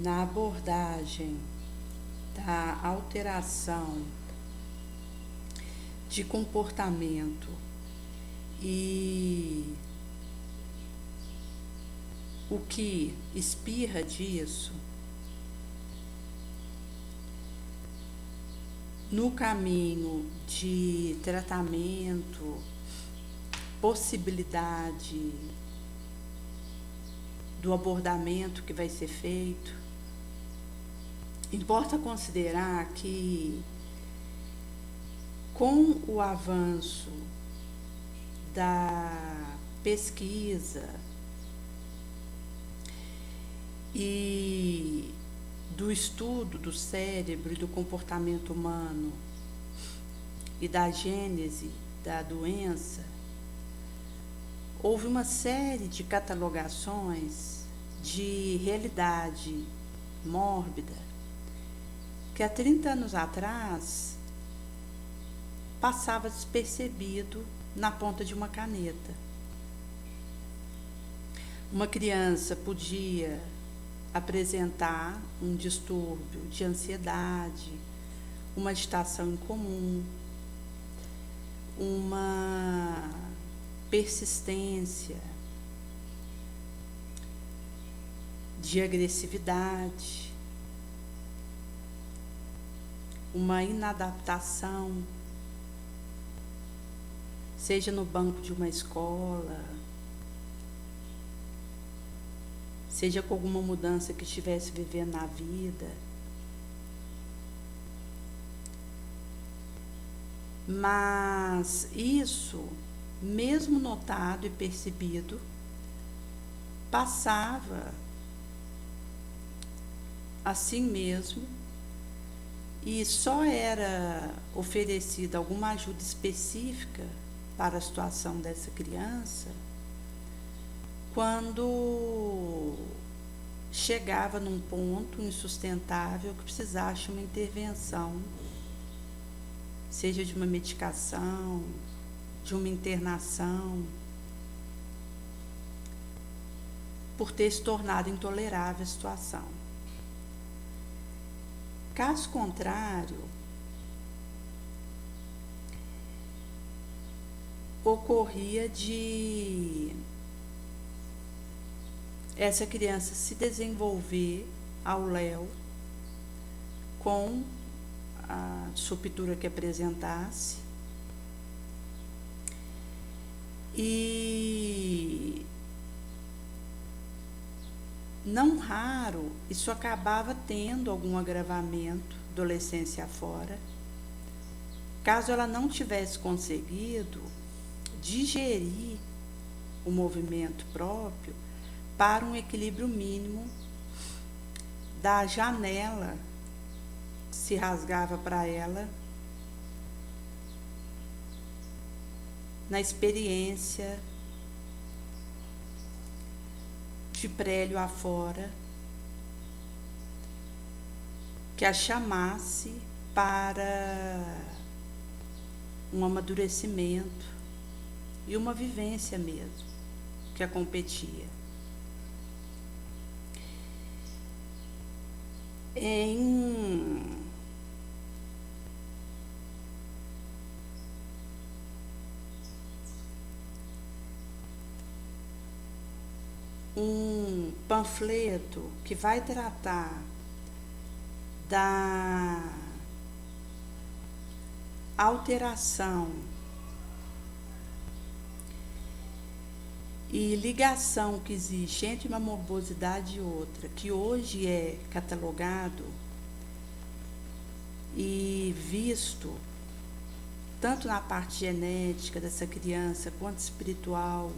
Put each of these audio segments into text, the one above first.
na abordagem da alteração de comportamento e o que espirra disso, no caminho de tratamento, possibilidade do abordamento que vai ser feito, importa considerar que, com o avanço da pesquisa e do estudo do cérebro e do comportamento humano e da gênese da doença, houve uma série de catalogações de realidade mórbida que há 30 anos atrás passava despercebido na ponta de uma caneta. Uma criança podia apresentar um distúrbio de ansiedade, uma agitação incomum, uma persistência de agressividade, uma inadaptação, seja no banco de uma escola, seja com alguma mudança que estivesse vivendo na vida. Mas isso, mesmo notado e percebido, passava assim mesmo e só era oferecida alguma ajuda específica para a situação dessa criança quando chegava num ponto insustentável que precisasse de uma intervenção, seja de uma medicação, de uma internação, por ter se tornado intolerável a situação. Caso contrário, ocorria de essa criança se desenvolver ao léu com a ruptura que apresentasse e não raro isso acabava tendo algum agravamento adolescência afora, caso ela não tivesse conseguido digerir o movimento próprio para um equilíbrio mínimo da janela que se rasgava para ela na experiência de prélio afora que a chamasse para um amadurecimento e uma vivência mesmo que a competia. Em um panfleto que vai tratar da alteração e ligação que existe entre uma morbosidade e outra, que hoje é catalogado e visto tanto na parte genética dessa criança, quanto espiritual,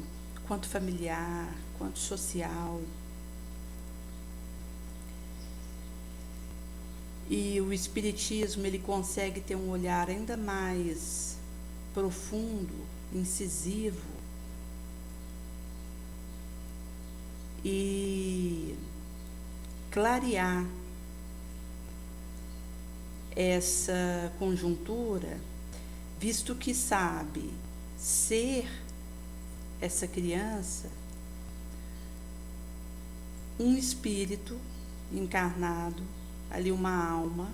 quanto familiar, quanto social. E o espiritismo, ele consegue ter um olhar ainda mais profundo, incisivo, e clarear essa conjuntura, visto que sabe ser essa criança um espírito encarnado, ali uma alma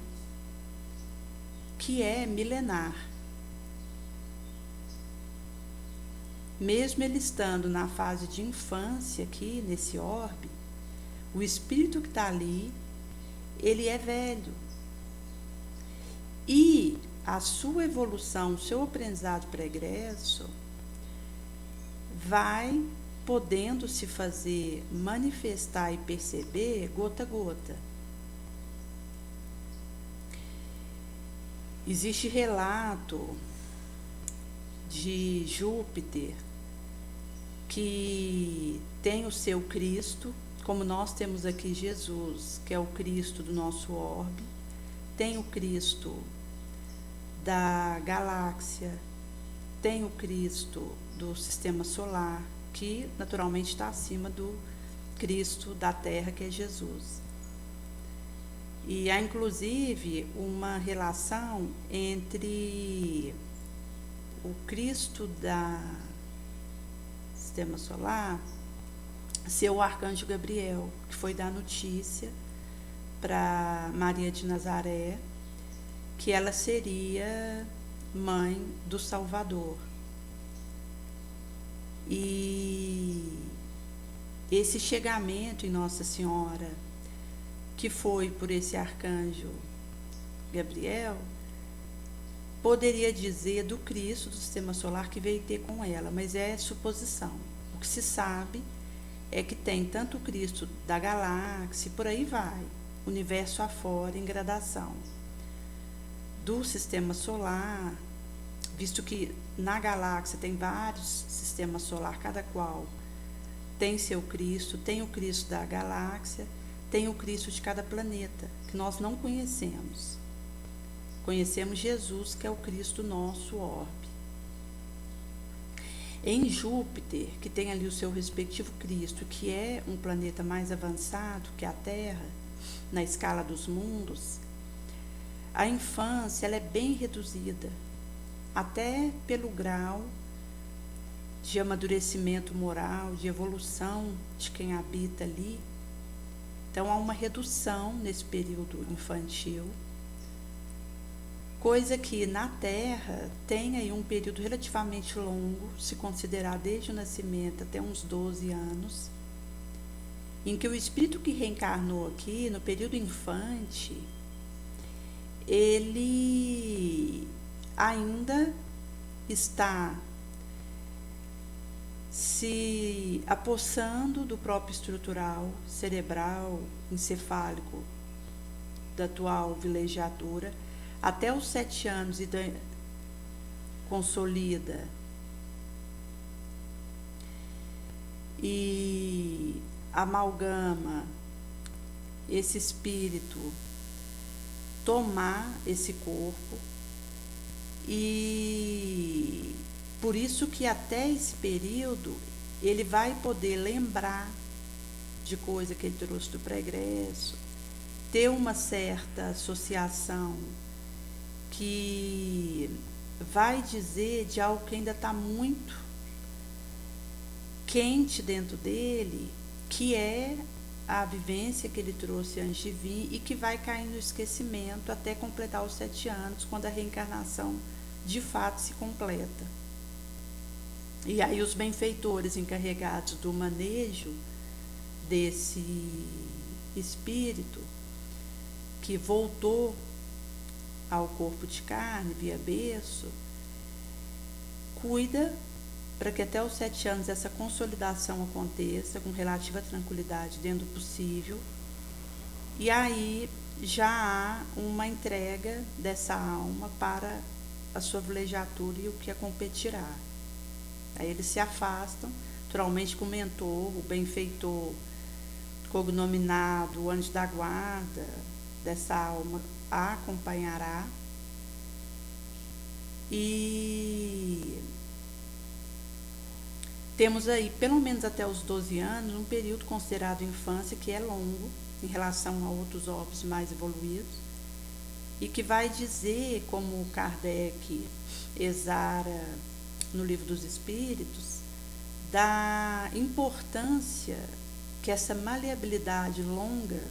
que é milenar. Mesmo ele estando na fase de infância aqui, nesse orbe, o espírito que está ali, ele é velho. E a sua evolução, o seu aprendizado pregresso, vai podendo se fazer manifestar e perceber gota a gota. Existe relato de Júpiter que tem o seu Cristo, como nós temos aqui Jesus, que é o Cristo do nosso orbe, tem o Cristo da galáxia, tem o Cristo do sistema solar, que naturalmente está acima do Cristo da Terra, que é Jesus. E há inclusive uma relação entre o Cristo da sistema solar ser o arcanjo Gabriel, que foi dar notícia para Maria de Nazaré que ela seria mãe do Salvador. E esse chegamento em Nossa Senhora, que foi por esse arcanjo Gabriel, poderia dizer do Cristo do sistema solar que veio ter com ela, mas é suposição. O que se sabe é que tem tanto o Cristo da galáxia, por aí vai, universo afora, em gradação, do sistema solar, visto que na galáxia tem vários sistemas solares, cada qual tem seu Cristo, tem o Cristo da galáxia, tem o Cristo de cada planeta, que nós não conhecemos. Conhecemos Jesus, que é o Cristo nosso orbe. Em Júpiter, que tem ali o seu respectivo Cristo, que é um planeta mais avançado que a Terra, na escala dos mundos, a infância ela é bem reduzida, até pelo grau de amadurecimento moral, de evolução de quem habita ali. Então há uma redução nesse período infantil, coisa que na Terra tem aí um período relativamente longo, se considerar desde o nascimento até uns 12 anos, em que o espírito que reencarnou aqui, no período infante, ele ainda está se apossando do próprio estrutural, cerebral, encefálico da atual vilegiatura. Até os 7 anos e consolida e amalgama esse espírito tomar esse corpo, e por isso que até esse período ele vai poder lembrar de coisa que ele trouxe do pregresso, ter uma certa associação que vai dizer de algo que ainda está muito quente dentro dele, que é a vivência que ele trouxe antes de vir e que vai cair no esquecimento até completar os 7 anos, quando a reencarnação de fato se completa. E aí os benfeitores encarregados do manejo desse espírito que voltou ao corpo de carne via berço, cuida para que até os 7 anos essa consolidação aconteça com relativa tranquilidade dentro do possível, e aí já há uma entrega dessa alma para a sua vilegiatura e o que a competirá. Aí eles se afastam, naturalmente com o mentor, o benfeitor cognominado, o anjo da guarda dessa alma a acompanhará, e temos aí, pelo menos até os 12 anos, um período considerado infância, que é longo em relação a outros orbes mais evoluídos, e que vai dizer, como Kardec exara no Livro dos Espíritos, da importância que essa maleabilidade longa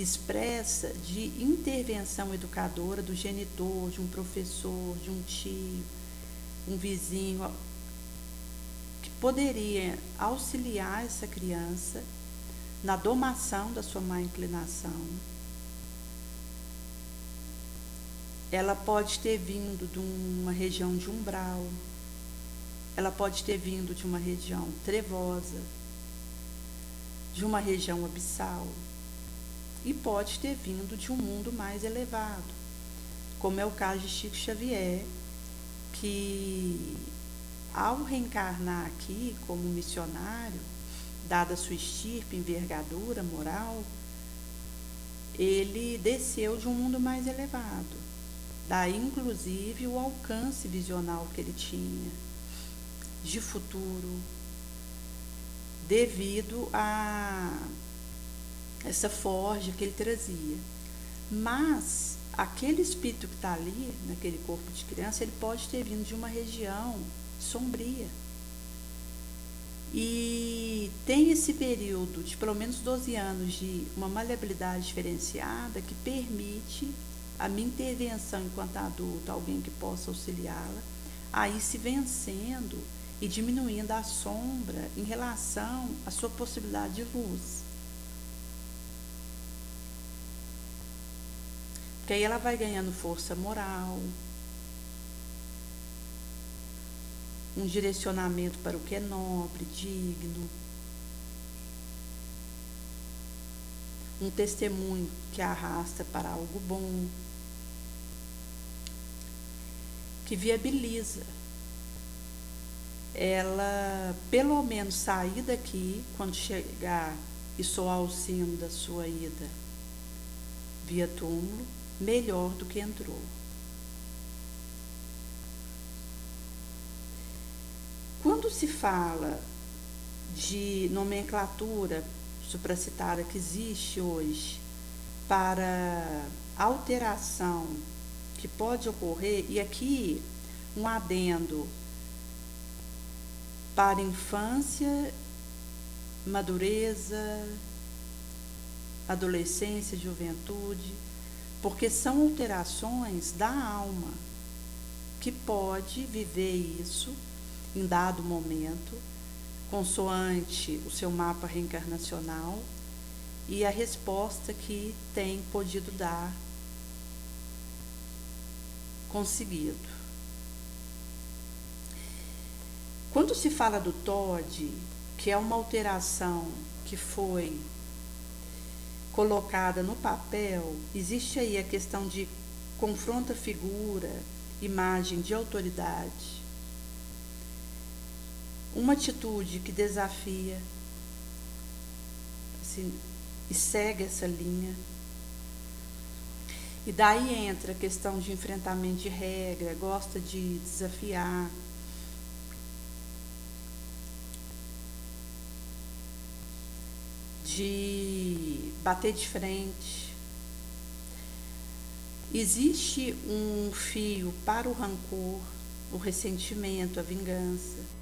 expressa de intervenção educadora do genitor, de um professor, de um tio, um vizinho, que poderia auxiliar essa criança na domação da sua má inclinação. Ela pode ter vindo de uma região de umbral, ela pode ter vindo de uma região trevosa, de uma região abissal, e pode ter vindo de um mundo mais elevado, como é o caso de Chico Xavier, que ao reencarnar aqui como missionário, dada a sua estirpe, envergadura moral, ele desceu de um mundo mais elevado. Daí, inclusive, o alcance visional que ele tinha de futuro, devido a essa forja que ele trazia. Mas aquele espírito que está ali, naquele corpo de criança, ele pode ter vindo de uma região sombria. E tem esse período de pelo menos 12 anos de uma maleabilidade diferenciada que permite a minha intervenção enquanto adulto, alguém que possa auxiliá-la, a ir se vencendo e diminuindo a sombra em relação à sua possibilidade de luz. Porque aí ela vai ganhando força moral, um direcionamento para o que é nobre, digno, um testemunho que arrasta para algo bom, que viabiliza ela, pelo menos, sair daqui, quando chegar e soar o sino da sua ida via túmulo, melhor do que entrou. Quando se fala de nomenclatura supracitada que existe hoje para alteração que pode ocorrer, e aqui um adendo para infância, madureza, adolescência, juventude, porque são alterações da alma que pode viver isso em dado momento, consoante o seu mapa reencarnacional e a resposta que tem podido dar, conseguido. Quando se fala do TOD, que é uma alteração que foi colocada no papel, existe aí a questão de confronta figura, imagem de autoridade, uma atitude que desafia, assim, e segue essa linha. E daí entra a questão de enfrentamento de regra, gosta de desafiar, de bater de frente. Existe um fio para o rancor, o ressentimento, a vingança.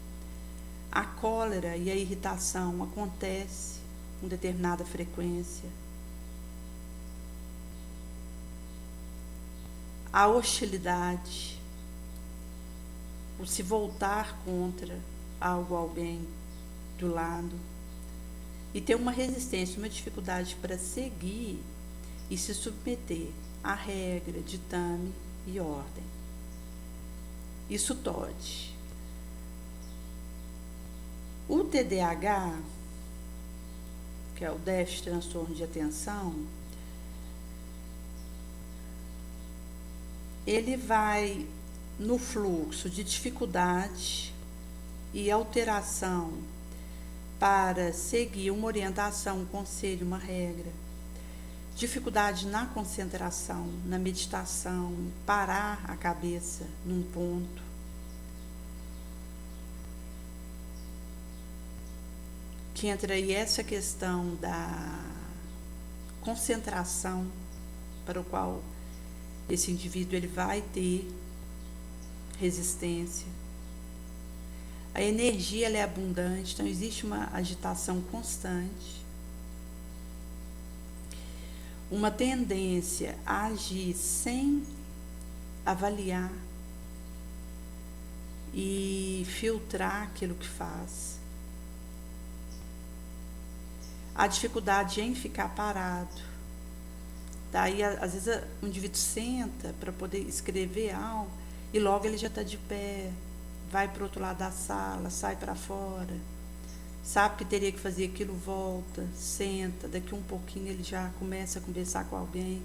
A cólera e a irritação acontece com determinada frequência. A hostilidade, o se voltar contra algo, alguém do lado, e ter uma resistência, uma dificuldade para seguir e se submeter à regra, ditame e ordem. Isso TOD. O TDAH, que é o déficit de transtorno de atenção, ele vai no fluxo de dificuldade e alteração para seguir uma orientação, um conselho, uma regra, dificuldade na concentração, na meditação, parar a cabeça num ponto, que entra aí essa questão da concentração, para o qual esse indivíduo ele vai ter resistência. A energia ela é abundante, então existe uma agitação constante. uma tendência a agir sem avaliar e filtrar aquilo que faz. A dificuldade em ficar parado. Daí, às vezes, o indivíduo senta para poder escrever algo e logo ele já está de pé, vai para o outro lado da sala, sai para fora, sabe que teria que fazer aquilo, volta, senta, daqui um pouquinho ele já começa a conversar com alguém.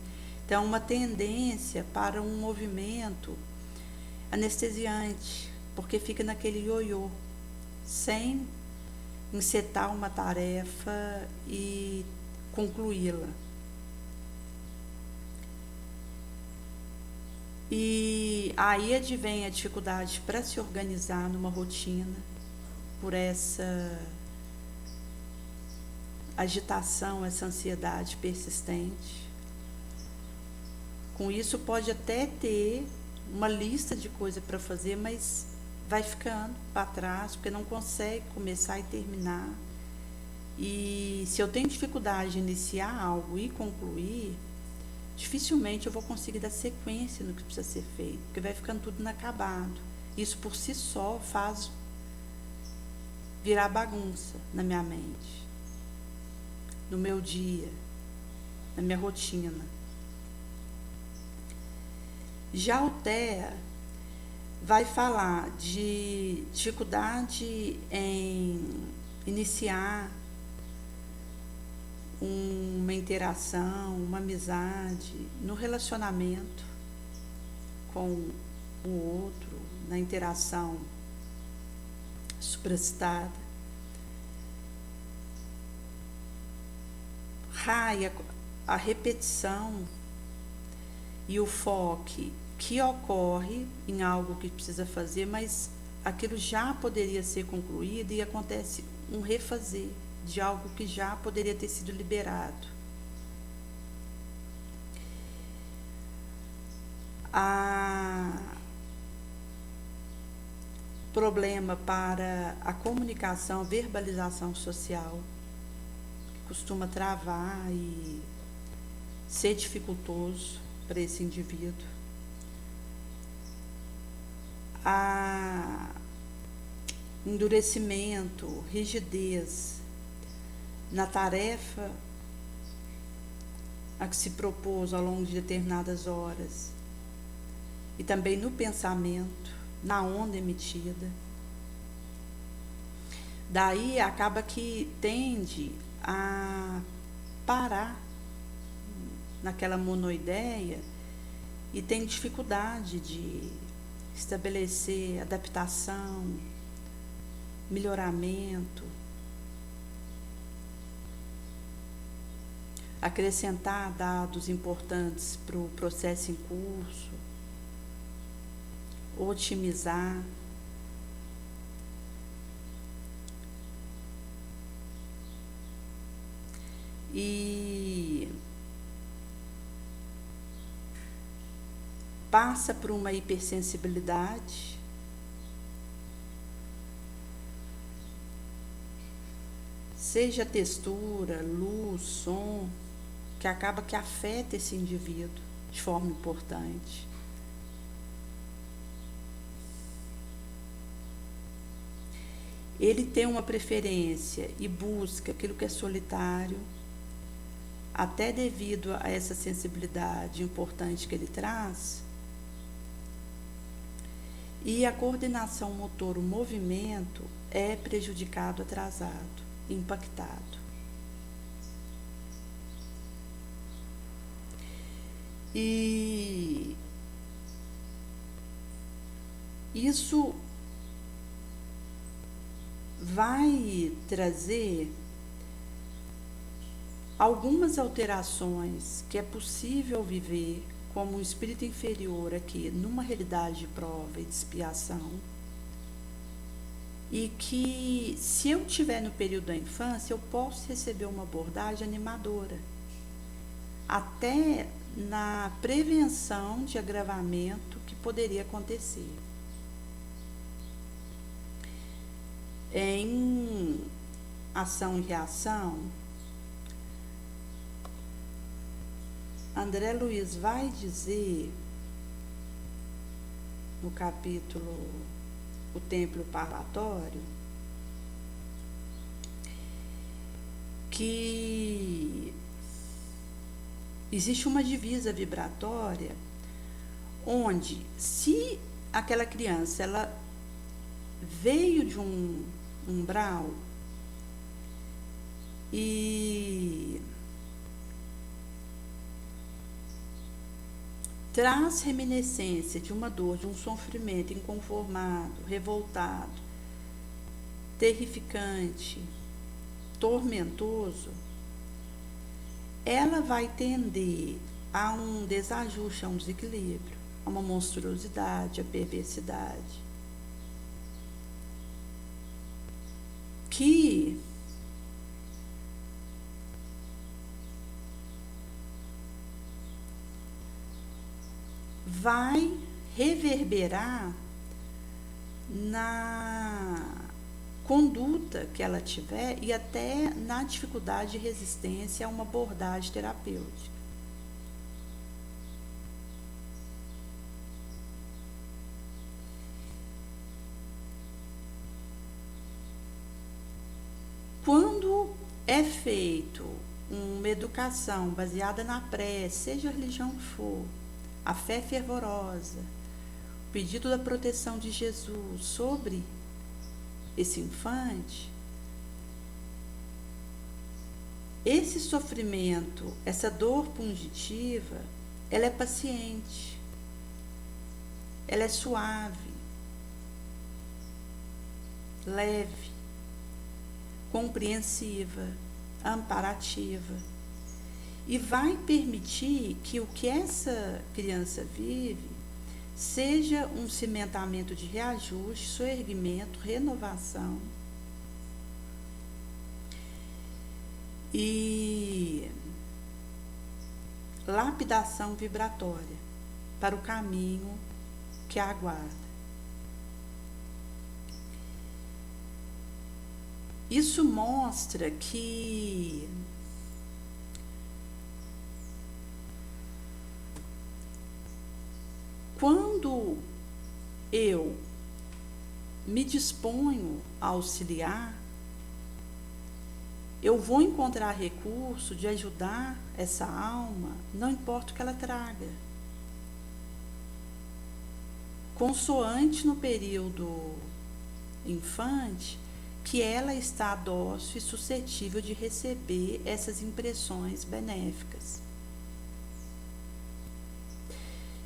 Então, uma tendência para um movimento anestesiante, porque fica naquele ioiô, sem encetar uma tarefa e concluí-la. E aí advém a dificuldade para se organizar numa rotina, por essa agitação, essa ansiedade persistente. Com isso pode até ter uma lista de coisas para fazer, mas vai ficando para trás, porque não consegue começar e terminar. E se eu tenho dificuldade de iniciar algo e concluir, dificilmente eu vou conseguir dar sequência no que precisa ser feito, porque vai ficando tudo inacabado. Isso por si só faz virar bagunça na minha mente, no meu dia, na minha rotina. Já o TEA vai falar de dificuldade em iniciar uma interação, uma amizade, no relacionamento com o outro, na interação supracitada. Raia a repetição e o foco que ocorre em algo que precisa fazer, mas aquilo já poderia ser concluído e acontece um refazer de algo que já poderia ter sido liberado. Problema para a comunicação, verbalização social, que costuma travar e ser dificultoso para esse indivíduo. Endurecimento, rigidez na tarefa a que se propôs ao longo de determinadas horas, e também no pensamento, na onda emitida. Daí acaba que tende a parar naquela monoideia e tem dificuldade de estabelecer adaptação, melhoramento, acrescentar dados importantes para o processo em curso, otimizar. E passa por uma hipersensibilidade, seja textura, luz, som, que acaba que afeta esse indivíduo de forma importante. Ele tem uma preferência e busca aquilo que é solitário, até devido a essa sensibilidade importante que ele traz, e a coordenação motor, o movimento, é prejudicado, atrasado, impactado. E isso vai trazer algumas alterações que é possível viver como um espírito inferior aqui, numa realidade de prova e de expiação, e que, se eu estiver no período da infância, eu posso receber uma abordagem animadora, até na prevenção de agravamento que poderia acontecer. Em ação e reação, André Luiz vai dizer no capítulo O Templo Parlatório que existe uma divisa vibratória onde, se aquela criança ela veio de um umbral e traz reminiscência de uma dor, de um sofrimento inconformado, revoltado, terrificante, tormentoso, ela vai tender a um desajuste, a um desequilíbrio, a uma monstruosidade, a perversidade, que vai reverberar na conduta que ela tiver e até na dificuldade de resistência a uma abordagem terapêutica. Quando é feito uma educação baseada na prece, seja a religião que for, a fé fervorosa, o pedido da proteção de Jesus sobre esse infante, esse sofrimento, essa dor pungitiva, ela é paciente, ela é suave, leve, compreensiva, amparativa, e vai permitir que o que essa criança vive seja um cimentamento de reajuste, soerguimento, renovação e lapidação vibratória para o caminho que a aguarda. Isso mostra que quando eu me disponho a auxiliar, eu vou encontrar recurso de ajudar essa alma, não importa o que ela traga. Consoante no período infante, que ela está dócil e suscetível de receber essas impressões benéficas.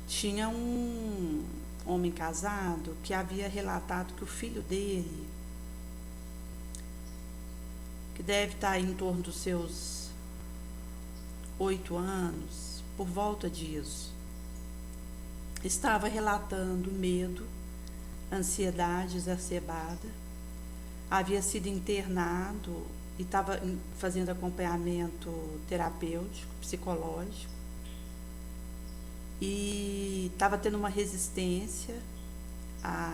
Tinha um homem casado que havia relatado que o filho dele, que deve estar em torno dos seus 8 anos, por volta disso, estava relatando medo, ansiedade exacerbada, havia sido internado e estava fazendo acompanhamento terapêutico, psicológico, e estava tendo uma resistência à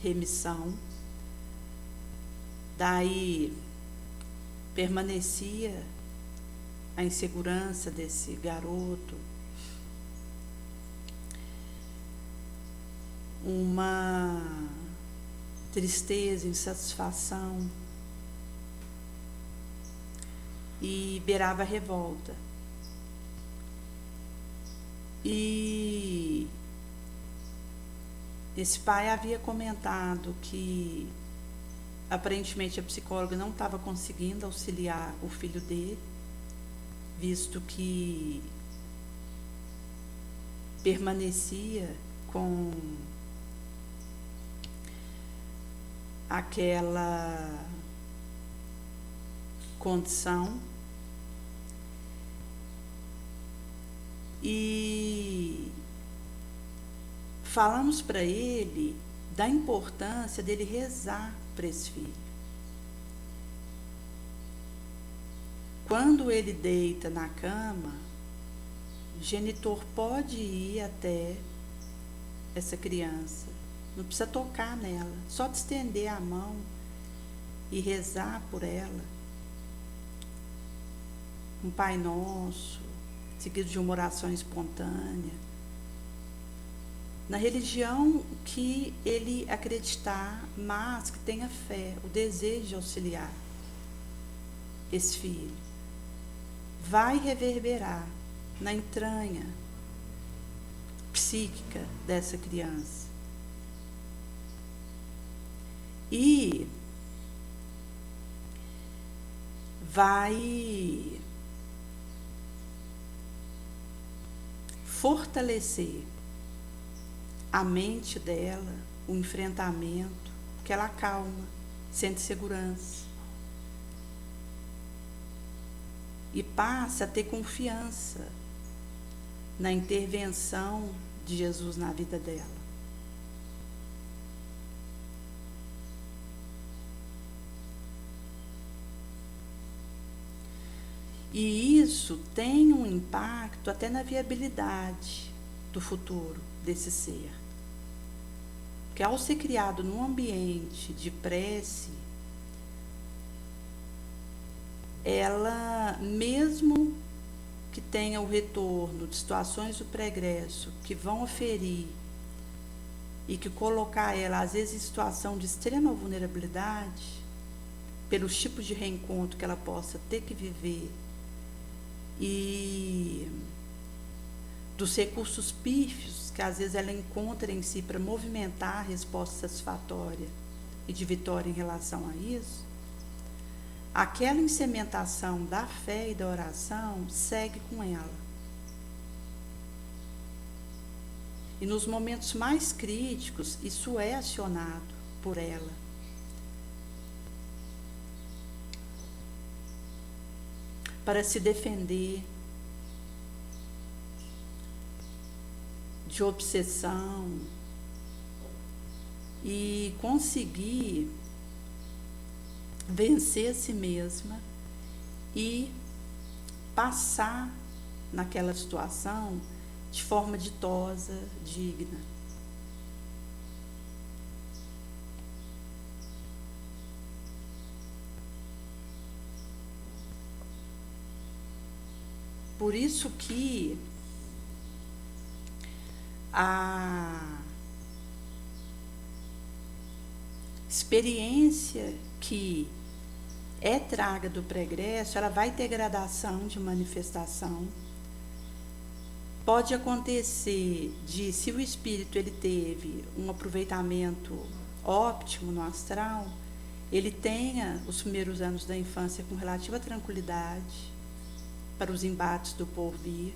remissão. Daí permanecia a insegurança desse garoto, uma tristeza, insatisfação, e beirava a revolta. E esse pai havia comentado que aparentemente a psicóloga não estava conseguindo auxiliar o filho dele, visto que permanecia com aquela condição. E falamos para ele da importância dele rezar para esse filho. Quando ele deita na cama, o genitor pode ir até essa criança, não precisa tocar nela, só de estender a mão e rezar por ela, um Pai Nosso, seguido de uma oração espontânea, na religião que ele acreditar, mas que tenha fé, o desejo de auxiliar esse filho, vai reverberar na entranha psíquica dessa criança. E vai fortalecer a mente dela, o enfrentamento, que ela acalma, sente segurança. E passa a ter confiança na intervenção de Jesus na vida dela. E isso tem um impacto até na viabilidade do futuro desse ser. Porque ao ser criado num ambiente de prece, ela, mesmo que tenha o retorno de situações do pregresso que vão oferir e que colocar ela, às vezes, em situação de extrema vulnerabilidade, pelos tipos de reencontro que ela possa ter que viver e dos recursos pífios que às vezes ela encontra em si para movimentar a resposta satisfatória e de vitória em relação a isso, aquela incementação da fé e da oração segue com ela. E nos momentos mais críticos, isso é acionado por ela. Para se defender de obsessão e conseguir vencer a si mesma e passar naquela situação de forma ditosa, digna. Por isso que a experiência que é traga do pregresso, ela vai ter gradação de manifestação. Pode acontecer de, se o espírito ele teve um aproveitamento óptimo no astral, ele tenha os primeiros anos da infância com relativa tranquilidade para os embates do porvir.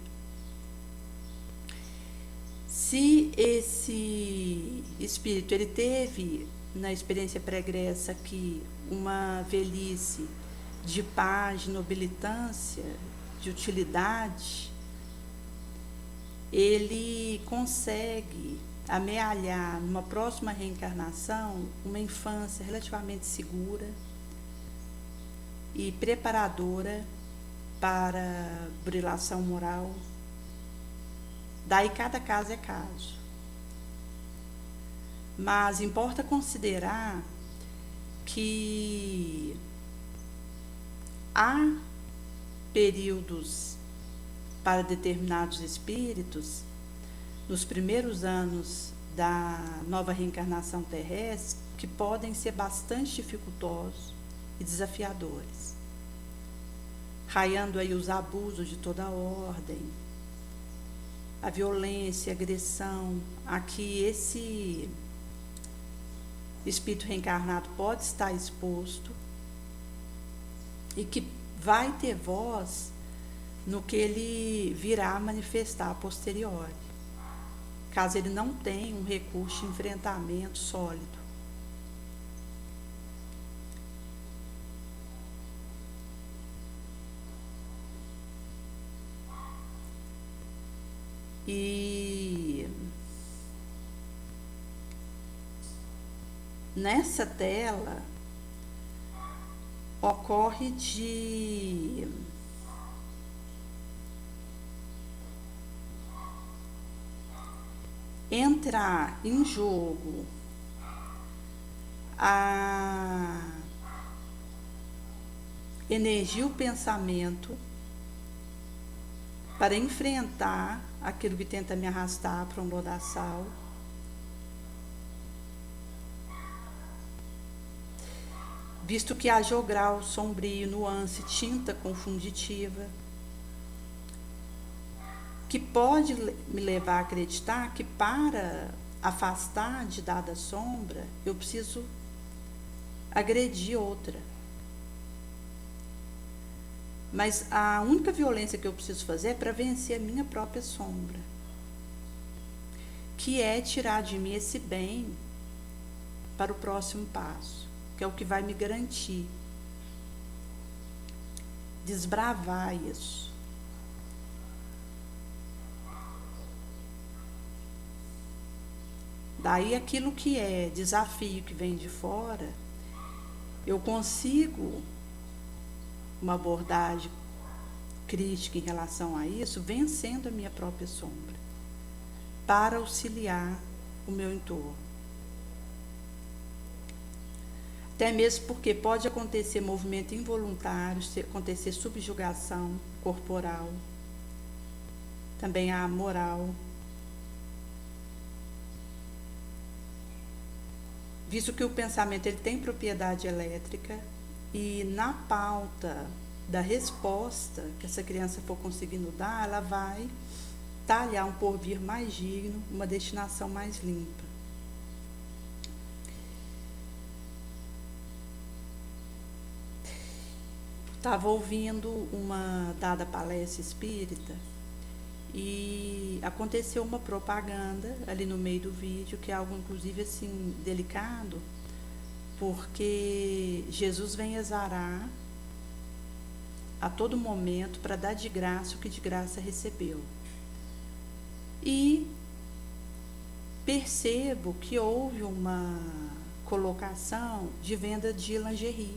Se esse espírito ele teve na experiência pregressa aqui uma velhice de paz, de nobilitância, de utilidade, ele consegue amealhar numa próxima reencarnação uma infância relativamente segura e preparadora para burilação moral. Daí cada caso é caso. Mas importa considerar que há períodos para determinados espíritos, nos primeiros anos da nova reencarnação terrestre, que podem ser bastante dificultosos e desafiadores, raiando aí os abusos de toda a ordem, a violência, a agressão, a que esse espírito reencarnado pode estar exposto e que vai ter voz no que ele virá a manifestar a posteriori, caso ele não tenha um recurso de enfrentamento sólido. E nessa tela ocorre de entrar em jogo a energia, o pensamento para enfrentar aquilo que tenta me arrastar para um lodaçal. Visto que há jogral, sombrio, nuance, tinta confunditiva, que pode me levar a acreditar que para afastar de dada sombra, eu preciso agredir outra. Mas a única violência que eu preciso fazer é para vencer a minha própria sombra, que é tirar de mim esse bem para o próximo passo, que é o que vai me garantir desbravar isso. Daí aquilo que é desafio que vem de fora, eu consigo uma abordagem crítica em relação a isso, vencendo a minha própria sombra, para auxiliar o meu entorno. Até mesmo porque pode acontecer movimento involuntário, acontecer subjugação corporal, também a moral. Visto que o pensamento ele tem propriedade elétrica e na pauta da resposta que essa criança for conseguindo dar, ela vai talhar um porvir mais digno, uma destinação mais limpa. Estava ouvindo uma dada palestra espírita e aconteceu uma propaganda ali no meio do vídeo, que é algo inclusive assim delicado, porque Jesus vem exarar a todo momento para dar de graça o que de graça recebeu. E percebo que houve uma colocação de venda de lingerie.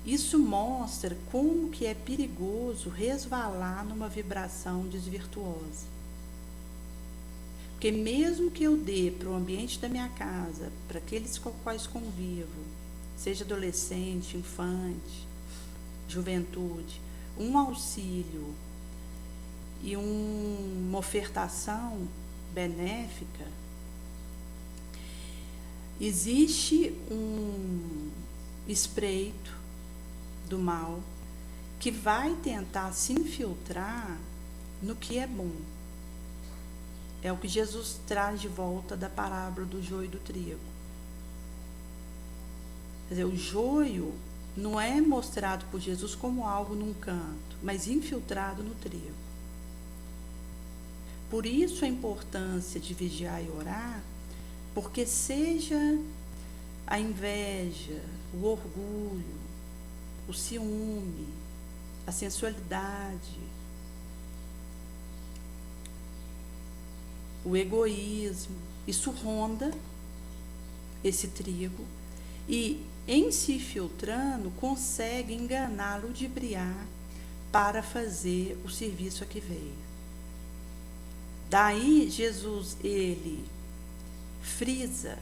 Isso mostra como que é perigoso resvalar numa vibração desvirtuosa. Porque mesmo que eu dê para o ambiente da minha casa, para aqueles com os quais convivo, seja adolescente, infante, juventude, um auxílio e uma ofertação benéfica, existe um espreito do mal que vai tentar se infiltrar no que é bom. É o que Jesus traz de volta da parábola do joio e do trigo. Quer dizer, o joio não é mostrado por Jesus como algo num canto, mas infiltrado no trigo. Por isso a importância de vigiar e orar, porque seja a inveja, o orgulho, o ciúme, a sensualidade, o egoísmo, isso ronda esse trigo e, em se filtrando, consegue enganar, ludibriar para fazer o serviço a que veio. Daí Jesus, ele frisa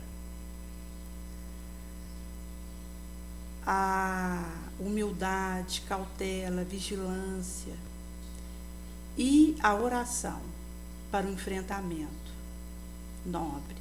a humildade, cautela, vigilância e a oração para o enfrentamento nobre.